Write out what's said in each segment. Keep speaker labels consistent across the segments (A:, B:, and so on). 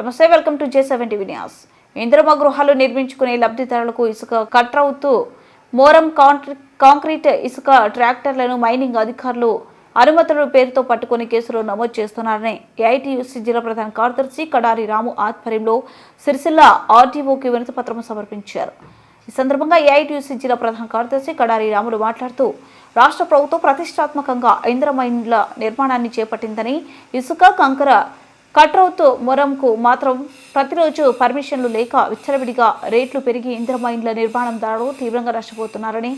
A: నమస్తే, welcome to J7 TV news. Indiramma గృహాలు నిర్మించుకునే లబ్ధిదారులకు ఇసుక కట్రవుతూ మోరం కాంక్రీట్ ఇసుక ట్రాక్టర్లను మైనింగ్ అధికారులు అనుమతుల పేరుతో పట్టుకుని కేసులు నమోదు చేస్తున్నారని ఏఐటీయూసీ జిల్లా ప్రధాన కార్యదర్శి కడారి రాము ఆధ్వర్యంలో సిరిసిల్ల ఆర్టీఓకి వినతి పత్రం సమర్పించారు. ఈ సందర్భంగా ఏఐటీయూసీ జిల్లా ప్రధాన కార్యదర్శి కడారి రాములు మాట్లాడుతూ రాష్ట్ర ప్రభుత్వం ప్రతిష్టాత్మకంగా ఇందిరమ్మ ఇండ్ల నిర్మాణాన్ని చేపట్టిందని, ఇసుక కంకర కట్రవుతూ మొరంకు మాత్రం ప్రతిరోజు పర్మిషన్లు లేక విచ్చలవిడిగా రేట్లు పెరిగి ఇందిరమ్మ ఇండ్ల నిర్మాణందారులు తీవ్రంగా నష్టపోతున్నారని,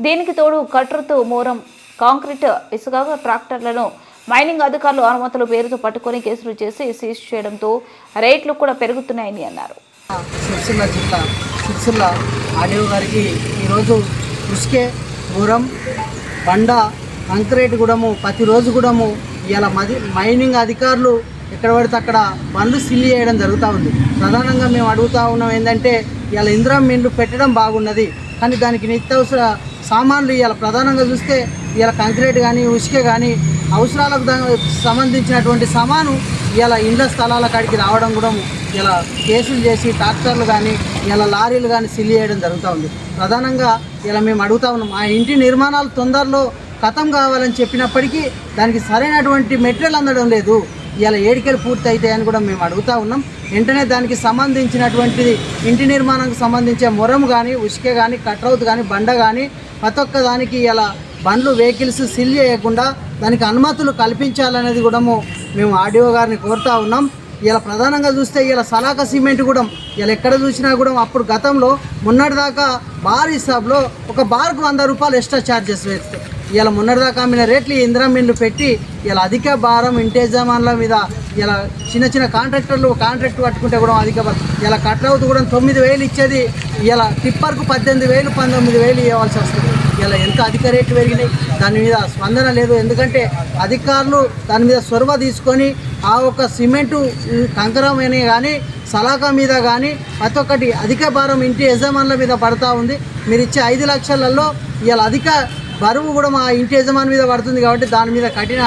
A: దీనికి తోడు కట్రవుతూ మోరం కాంక్రీట్ ఇసుక ట్రాక్టర్లను మైనింగ్ అధికారులు అనుమతుల పేరుతో పట్టుకొని కేసులు చేసి సీజ్ చేయడంతో రేట్లు కూడా పెరుగుతున్నాయని అన్నారు.
B: సిరిసిల్ల ఆర్డీఓ గారికి ఈరోజు ఉస్కే మోరం బండ కాంక్రీట్ కూడాము ప్రతిరోజు కూడాము ఇలా మైనింగ్ అధికారులు ఎక్కడ పడితే అక్కడ బండ్లు సిల్లి చేయడం జరుగుతూ ఉంది. ప్రధానంగా మేము అడుగుతూ ఉన్నాం ఏంటంటే, ఇలా ఇందిరమ్మ ఇండ్లు పెట్టడం బాగున్నది, కానీ దానికి నిత్యావసర సామాన్లు ఇలా ప్రధానంగా చూస్తే ఇలా కాంక్రీట్ కానీ ఉసుకే కానీ అవసరాలకు సంబంధించినటువంటి సామాను ఇలా ఇండ్ల స్థలాల కాడికి రావడం కూడా ఇలా కేసులు చేసి ట్రాక్టర్లు కానీ ఇలా లారీలు కానీ సిల్లి చేయడం జరుగుతూ ఉంది. ప్రధానంగా ఇలా మేము అడుగుతూ ఉన్నాం, ఆ ఇంటి నిర్మాణాలు తొందరలో ఖతం కావాలని చెప్పినప్పటికీ దానికి సరైనటువంటి మెటీరియల్ అందడం లేదు. ఇలా ఏడికలు పూర్తి అవుతాయని కూడా మేము అడుగుతూ ఉన్నాం. వెంటనే దానికి సంబంధించినటువంటిది ఇంటి నిర్మాణానికి సంబంధించే మొరం కానీ ఉసుకే కానీ కట్రౌత్ కానీ బండ కానీ ప్రతి ఒక్క దానికి ఇలా బండ్లు వెహికల్స్ సిల్ చేయకుండా దానికి అనుమతులు కల్పించాలనేది కూడా మేము ఆర్డీఓ గారిని కోరుతూ ఉన్నాం. ఇలా ప్రధానంగా చూస్తే ఇలా సలాక సిమెంట్ కూడా ఇలా ఎక్కడ చూసినా కూడా అప్పుడు గతంలో మొన్నటిదాకా బార్ హిసాబ్లో ఒక బార్కు 100 రూపాయలు ఎక్స్ట్రా ఛార్జెస్ వేస్తే ఇలా మొన్నటిదాకా అమ్మిన రేట్లు ఇందిరమ్మ ఇండ్లు పెట్టి ఇలా అధిక భారం ఇంటి యజమానుల మీద ఇలా చిన్న కాంట్రాక్టర్లు కాంట్రాక్ట్ పట్టుకుంటే కూడా అధిక భారం ఇలా కట్రవుతూ కూడా 9,000 ఇచ్చేది ఇలా టిప్పర్కు 18,000 19,000 ఇవ్వాల్సి వస్తుంది. ఇలా ఎంత అధిక రేట్లు పెరిగినాయి, దాని మీద స్పందన లేదు. ఎందుకంటే అధికారులు దాని మీద చొరవ తీసుకొని ఆ ఒక్క సిమెంటు కంకరమైన కానీ సలాకా మీద కానీ ప్రతి ఒక్కటి అధిక భారం ఇంటి యజమానుల మీద పడుతూ ఉంది. మీరు ఇచ్చే 5 లక్షలలో ఇలా అధిక బరువు కూడా మా ఇంటి యజమాని మీద పడుతుంది. కాబట్టి దాని మీద కఠిన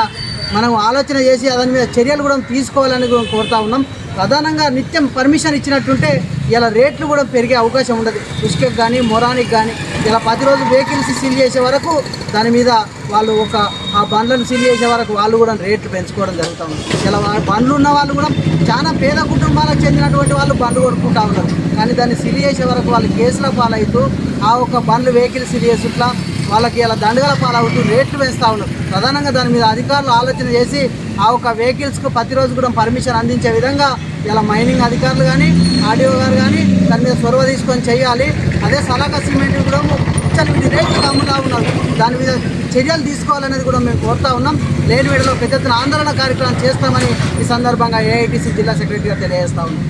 B: మనం ఆలోచన చేసి దాని మీద చర్యలు కూడా తీసుకోవాలని కూడా కోరుతూ ఉన్నాం. ప్రధానంగా నిత్యం పర్మిషన్ ఇచ్చినట్టుంటే ఇలా రేట్లు కూడా పెరిగే అవకాశం ఉండదు. ఉసుకెకి కానీ మొరానికి కానీ ఇలా ప్రతిరోజు వెహికల్స్ సీల్ చేసే వరకు దాని మీద వాళ్ళు ఆ బండ్లను సీల్ చేసే వరకు వాళ్ళు కూడా రేట్లు పెంచుకోవడం జరుగుతూ ఉంది. ఇలా బండ్లు ఉన్న వాళ్ళు కూడా చాలా పేద కుటుంబాలకు చెందినటువంటి వాళ్ళు బండ్లు కొనుక్కుంటూ ఉన్నారు. కానీ దాన్ని సీల్ చేసే వరకు వాళ్ళు కేసుల పాలవుతూ ఆ ఒక బండ్లు వెహికల్ సీల్ చేసుట్లా వాళ్ళకి ఇలా దండగల పాలవుతూ రేట్లు పెంచుతూ ఉన్నారు. ప్రధానంగా దాని మీద అధికారులు ఆలోచన చేసి ఆ ఒక వెహికల్స్కు ప్రతిరోజు కూడా పర్మిషన్ అందించే విధంగా ఇలా మైనింగ్ అధికారులు కానీ ఆర్డీఓ గారు కానీ దాని మీద చొరవ తీసుకొని చేయాలి. అదే సలాకా సిమెంట్ కూడా విచ్చలవిడి రేట్లు అమ్ముతూ ఉన్నారు. దాని మీద చర్యలు తీసుకోవాలనేది కూడా మేము కోరుతూ ఉన్నాం. లేని వేళలో పెద్ద ఎత్తున ఆందోళన కార్యక్రమం చేస్తామని ఈ సందర్భంగా ఏఐటీసీ జిల్లా సెక్రటరీగా తెలియజేస్తా ఉన్నాం.